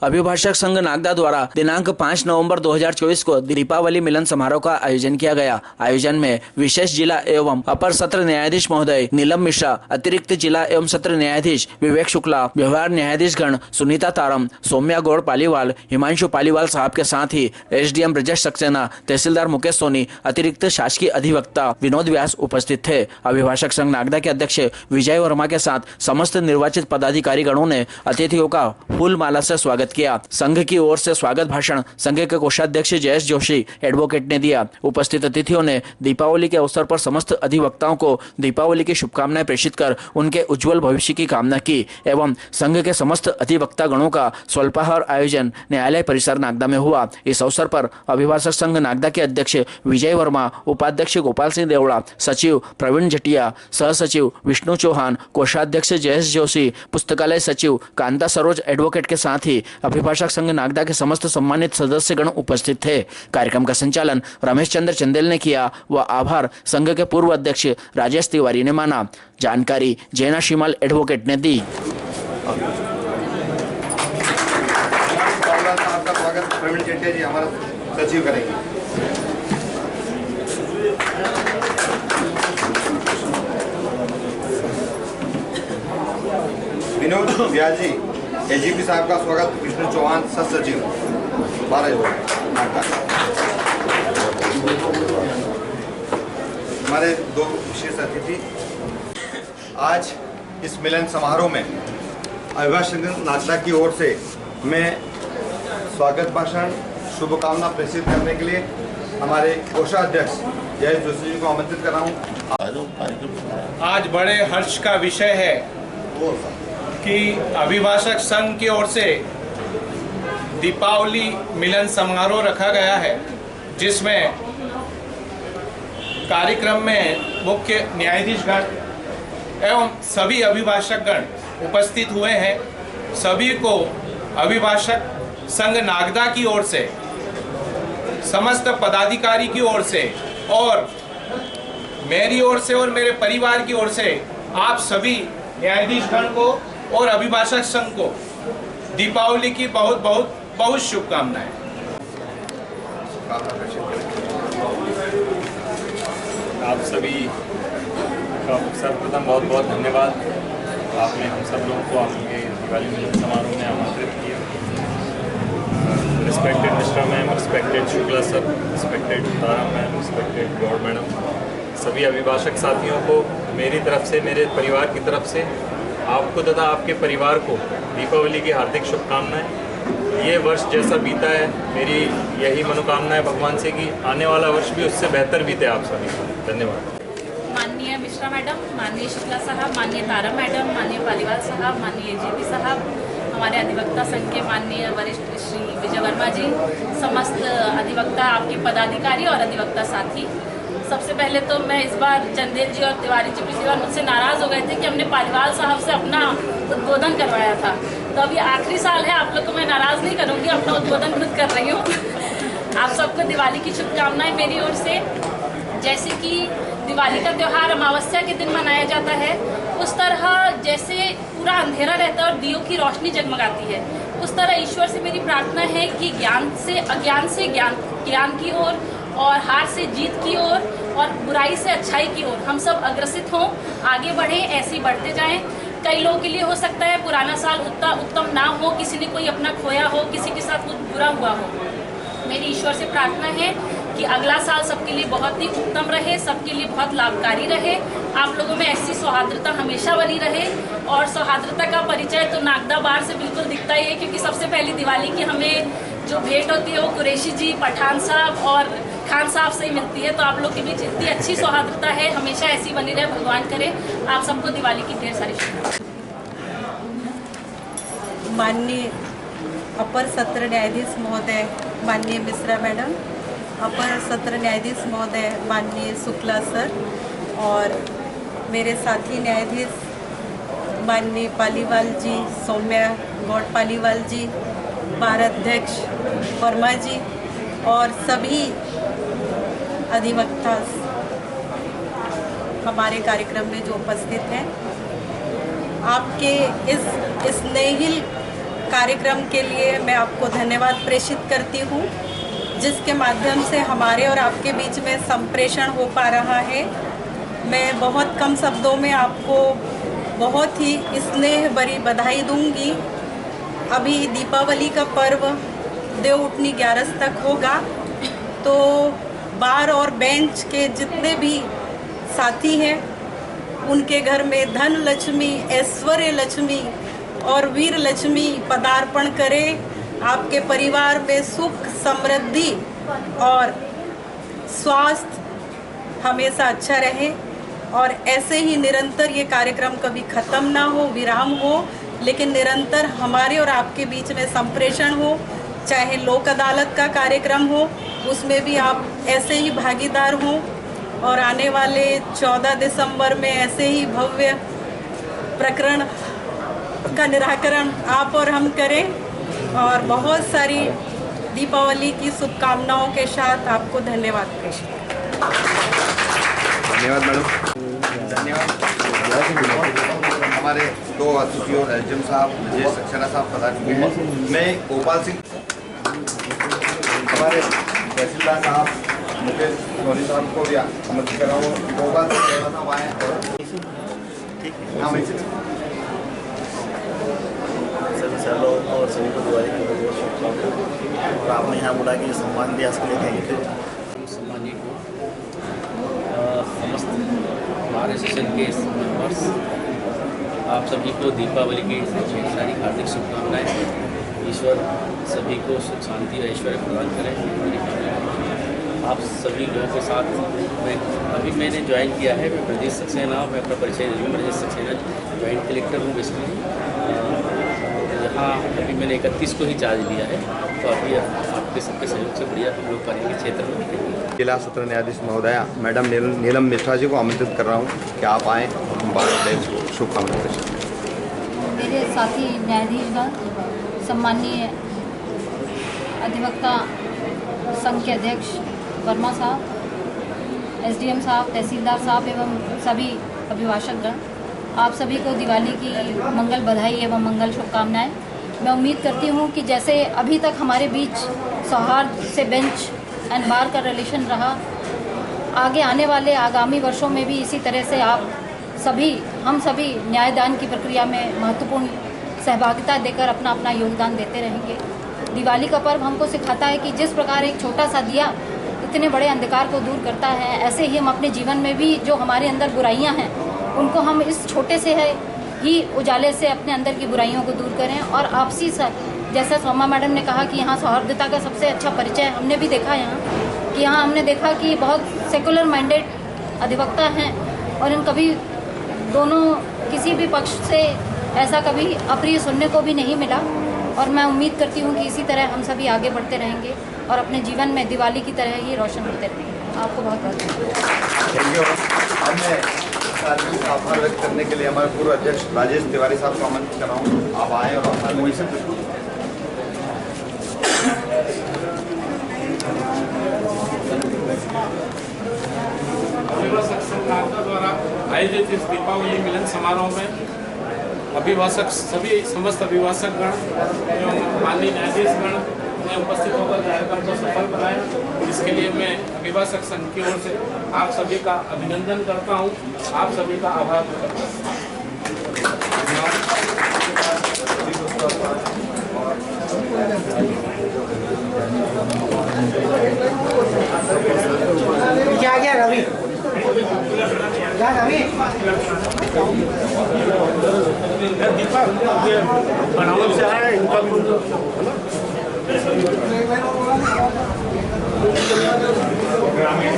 अभिभाषक संघ नागदा द्वारा दिनांक 5 नवंबर 2024 को दीपावली मिलन समारोह का आयोजन किया गया। आयोजन में विशेष जिला एवं अपर सत्र न्यायाधीश महोदय नीलम मिश्रा, अतिरिक्त जिला एवं सत्र न्यायाधीश विवेक शुक्ला, व्यवहार न्यायाधीश गण सुनीता तारम, सौम्या गौड़ पालीवाल, हिमांशु पालीवाल साहब के साथ ही एसडीएम ब्रजेश सक्सेना, तहसीलदार मुकेश सोनी, अतिरिक्त शासकीय अधिवक्ता विनोद व्यास उपस्थित थे। अभिभाषक संघ नागदा के अध्यक्ष विजय वर्मा के साथ समस्त निर्वाचित पदाधिकारी गणों ने अतिथियों का फूल माला से स्वागत किया। संघ की ओर से स्वागत भाषण संघ के कोषाध्यक्ष जयेश जोशी एडवोकेट ने दिया। उपस्थित अतिथियों ने दीपावली के अवसर पर समस्त अधिवक्ताओं को दीपावली की शुभकामनाएं प्रेषित कर उनके उज्जवल भविष्य की कामना की एवं संघ के समस्त अधिवक्ता गणों का स्वल्पाहार आयोजन न्यायालय परिसर नागदा में हुआ। इस अवसर पर अभिभाषक संघ नागदा के अध्यक्ष विजय वर्मा, उपाध्यक्ष गोपाल सिंह देवड़ा, सचिव प्रवीण जटिया, सह सचिव विष्णु चौहान, कोषाध्यक्ष जयेश जोशी, पुस्तकालय सचिव कांता सरोज एडवोकेट के साथ ही अभिभाषक संघ नागदा के समस्त सम्मानित सदस्यगण उपस्थित थे। कार्यक्रम का संचालन रमेश चंद्र चंदेल ने किया व आभार संघ के पूर्व अध्यक्ष राजेश तिवारी ने माना। जानकारी जैना शिमाल एडवोकेट ने दी। आपका स्वागत प्रवीण जटिया जी हमारा सचिव करेंगे। विनोद व्यास जी एजीपी साहब का स्वागत, विष्णु चौहान सह सचिव 12 हमारे दो विशेष अतिथि आज इस मिलन समारोह में अभिभाषक नागदा की ओर से मैं स्वागत भाषण शुभकामना प्रेषित करने के लिए हमारे कोषाध्यक्ष जयेश जोशी जी को आमंत्रित कर रहा हूँ। आज बड़े हर्ष का विषय है कि अभिभाषक संघ की ओर से दीपावली मिलन समारोह रखा गया है, जिसमें कार्यक्रम में मुख्य न्यायाधीशगण एवं सभी अभिभाषकगण उपस्थित हुए हैं। सभी को अभिभाषक संघ नागदा की ओर से, समस्त पदाधिकारी की ओर से और मेरी ओर से और मेरे परिवार की ओर से आप सभी न्यायाधीशगण को और अभिभाषक संघ को दीपावली की बहुत बहुत बहुत शुभकामनाएं। आप सभी का सर्वप्रथम बहुत बहुत धन्यवाद। आपने हम सब लोगों को आपके दिवाली मिलन समारोह में आमंत्रित किया। Respected mister ma'am, respected Shukla sir, respected Tara ma'am, respected Gaur madam, सभी अभिभाषक साथियों को मेरी तरफ से, मेरे परिवार की तरफ से आपको तथा आपके परिवार को दीपावली की हार्दिक शुभकामनाएं। ये वर्ष जैसा बीता है, मेरी यही मनोकामना है भगवान से कि आने वाला वर्ष भी उससे बेहतर बीते आप सभी को। धन्यवाद। माननीय मिश्रा मैडम, माननीय शुक्ला साहब, माननीय तारा मैडम, माननीय पालीवाल साहब, माननीय एजीपी साहब, हमारे अधिवक्ता संघ के माननीय वरिष्ठ श्री विजय वर्मा जी, समस्त अधिवक्ता, आपके पदाधिकारी और अधिवक्ता साथी, सबसे पहले तो मैं इस बार चंदेल जी और तिवारी जी पिछली बार मुझसे नाराज़ हो गए थे कि हमने पालीवाल साहब से अपना उद्बोधन करवाया था, तो अभी आखिरी साल है, आप लोग को मैं नाराज़ नहीं करूँगी, अपना उद्बोधन खुद कर रही हूँ। आप सबको दिवाली की शुभकामनाएं मेरी ओर से। जैसे कि दिवाली का त्यौहार अमावस्या के दिन मनाया जाता है, उस तरह जैसे पूरा अंधेरा रहता है और दियों की रोशनी जगमगाती है, उस तरह ईश्वर से मेरी प्रार्थना है कि ज्ञान से अज्ञान से ज्ञान की ओर और हार से जीत की ओर और बुराई से अच्छाई की ओर हम सब अग्रसित हों, आगे बढ़ें, ऐसे ही बढ़ते जाएं। कई लोगों के लिए हो सकता है पुराना साल उतना उत्तम ना हो, किसी ने कोई अपना खोया हो, किसी के साथ कुछ बुरा हुआ हो। मेरी ईश्वर से प्रार्थना है कि अगला साल सबके लिए बहुत ही उत्तम रहे, सबके लिए बहुत लाभकारी रहे, आप लोगों में ऐसी सौहार्द्रता हमेशा बनी रहे। और सौहार्द्रता का परिचय तो नागदा बार से बिल्कुल दिखता ही है, क्योंकि सबसे पहली दिवाली की हमें जो भेंट होती है वो कुरैशी जी, पठान साहब और खान साहब से ही मिलती है। तो आप लोग के बीच इतनी अच्छी सौहार्द्रता है, हमेशा ऐसी बनी रहे, भगवान करे। आप सबको दिवाली की ढेर सारी शुभकामनाएं। माननीय अपर सत्र न्यायाधीश महोदय माननीय मिश्रा मैडम, अपर सत्र न्यायाधीश महोदय माननीय शुक्ला सर और मेरे साथी न्यायाधीश माननीय पालीवाल जी, सौम्या गौड़ पालीवाल जी, बार अध्यक्ष वर्मा जी और सभी अधिवक्ता हमारे कार्यक्रम में जो उपस्थित हैं, आपके इस स्नेहिल कार्यक्रम के लिए मैं आपको धन्यवाद प्रेषित करती हूँ, जिसके माध्यम से हमारे और आपके बीच में संप्रेषण हो पा रहा है। मैं बहुत कम शब्दों में आपको बहुत ही स्नेह भरी बधाई दूंगी। अभी दीपावली का पर्व देव उठनी 11 तक होगा, तो बार और बेंच के जितने भी साथी हैं उनके घर में धन लक्ष्मी, ऐश्वर्य लक्ष्मी और वीर लक्ष्मी पदार्पण करे। आपके परिवार में सुख, समृद्धि और स्वास्थ्य हमेशा अच्छा रहे और ऐसे ही निरंतर ये कार्यक्रम कभी ख़त्म ना हो, विराम हो, लेकिन निरंतर हमारे और आपके बीच में संप्रेषण हो। चाहे लोक अदालत का कार्यक्रम हो, उसमें भी आप ऐसे ही भागीदार हों और आने वाले 14 दिसंबर में ऐसे ही भव्य प्रकरण का निराकरण आप और हम करें। और बहुत सारी दीपावली की शुभकामनाओं के साथ आपको धन्यवाद प्रेषित। धन्यवाद मैडम, धन्यवाद। हमारे 2 अतिथियों एसडीएम साहब, विजय सक्सेना साहब पधार चुके हैं। मैं गोपाल सिंह, हमारे तहसीलदार साहब मुकेश सोनी साहब को भी आमंत्रित कर रहा हूँ। गोपाल सिंह साहब आए सभी सालों और सभी को दिवाली की बहुत शुभकामनाएं। और आपने यहाँ बुला के जो सम्मान दिया उसके लिए थैंक यू। सम्मानित को समस्त हमारे सेशन के मेंबर्स, आप सभी को दीपावली की ढेर सारी हार्दिक शुभकामनाएं। ईश्वर सभी को सुख शांति और ऐश्वर्य प्रदान करें। आप सभी लोगों के साथ मैंने ज्वाइन किया है। मैं ब्रजेश सक्सेना, मैं अपना परिचय दे दूँ। ब्रजेश सक्सेना ज्वाइंट कलेक्टर हूँ बेसिकली। यहाँ अभी मैंने 31 को ही चार्ज लिया है, तो अभी आपके सबके सहयोग से बढ़िया हम लोग करेंगे क्षेत्र में। जिला सत्र न्यायाधीश महोदया मैडम नीलम मिश्रा जी को आमंत्रित कर रहा हूँ कि आप आएँ, हम भारत शुभकामनाएं। मेरे साथी न्यायाधीशगण, सम्माननीय अधिवक्ता संघ के अध्यक्ष वर्मा साहब, एसडीएम साहब, तहसीलदार साहब एवं सभी अभिभाषकगण, आप सभी को दिवाली की मंगल बधाई एवं मंगल शुभकामनाएं। मैं उम्मीद करती हूं कि जैसे अभी तक हमारे बीच सौहार्द से बेंच एंड बार का रिलेशन रहा, आगे आने वाले आगामी वर्षों में भी इसी तरह से आप सभी, हम सभी न्यायदान की प्रक्रिया में महत्वपूर्ण सहभागिता देकर अपना अपना योगदान देते रहेंगे। दिवाली का पर्व हमको सिखाता है कि जिस प्रकार एक छोटा सा दिया इतने बड़े अंधकार को दूर करता है, ऐसे ही हम अपने जीवन में भी जो हमारे अंदर बुराइयां हैं उनको हम इस छोटे से है ही उजाले से अपने अंदर की बुराइयों को दूर करें। और आपसी जैसा सोमा मैडम ने कहा कि यहाँ सौहार्दता का सबसे अच्छा परिचय हमने भी देखा यहाँ कि यहाँ हमने देखा कि बहुत सेकुलर माइंडेड अधिवक्ता हैं और इन कभी दोनों किसी भी पक्ष से ऐसा कभी अप्रिय सुनने को भी नहीं मिला। और मैं उम्मीद करती हूँ कि इसी तरह हम सभी आगे बढ़ते रहेंगे और अपने जीवन में दिवाली की तरह ही रोशन होते रहेंगे। आपको बहुत बहुत धन्यवाद। आभार व्यक्त करने के लिए हमारे पूर्व अध्यक्ष राजेश तिवारी साहब को आमंत्रित कर रहा हूँ। आप आए और अपना अभिभाषक संघ द्वारा आयोजित इस दीपावली मिलन समारोह में अभिभाषक सभी समस्त अभिभाषकगण एवं माननीय न्यायाधीशगण ने उपस्थित होकर कार्यक्रम को सफल बनाया। इसके लिए मैं अभिभाषक संघ की ओर से आप सभी का अभिनंदन करता हूं, आप सभी का आभार करता हूं। क्या क्या रवि क्या रवि बनावट से है इनका ग्रामीण